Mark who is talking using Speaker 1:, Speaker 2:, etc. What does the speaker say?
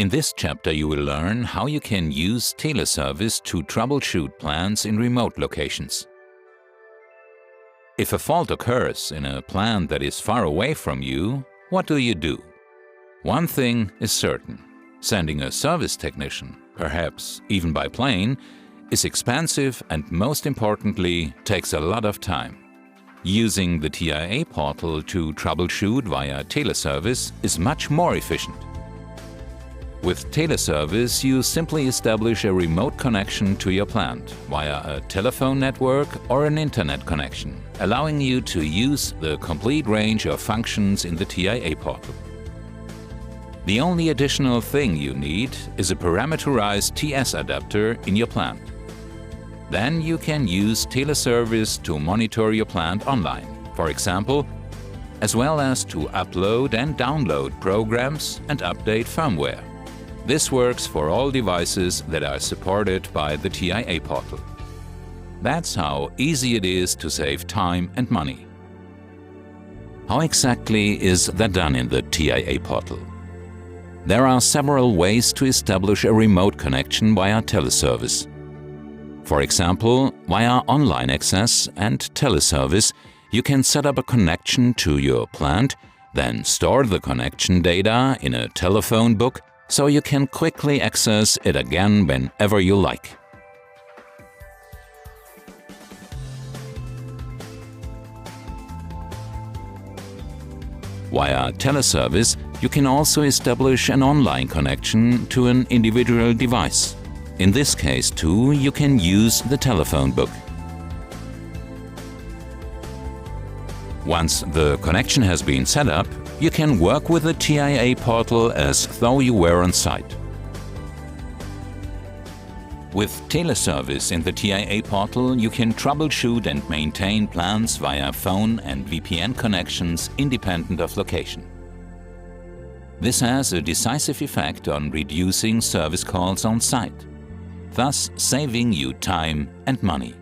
Speaker 1: In this chapter you will learn how you can use Teleservice to troubleshoot plans in remote locations. If a fault occurs in a plant that is far away from you, what do? One thing is certain: sending a service technician, perhaps even by plane, is expensive and, most importantly, takes a lot of time. Using the TIA portal to troubleshoot via Teleservice is much more efficient. With Teleservice, you simply establish a remote connection to your plant via a telephone network or an internet connection, allowing you to use the complete range of functions in the TIA portal. The only additional thing you need is a parameterized TS adapter in your plant. Then you can use Teleservice to monitor your plant online, for example, as well as to upload and download programs and update firmware. This works for all devices that are supported by the TIA portal. That's how easy it is to save time and money. How exactly is that done in the TIA portal? There are several ways to establish a remote connection via Teleservice. For example, via online access and Teleservice, you can set up a connection to your plant, then store the connection data in a telephone book so you can quickly access it again whenever you like. Via Teleservice, you can also establish an online connection to an individual device. In this case too, you can use the telephone book. Once the connection has been set up, you can work with the TIA portal as though you were on site. With Teleservice in the TIA portal, you can troubleshoot and maintain plans via phone and VPN connections independent of location. This has a decisive effect on reducing service calls on site, thus saving you time and money.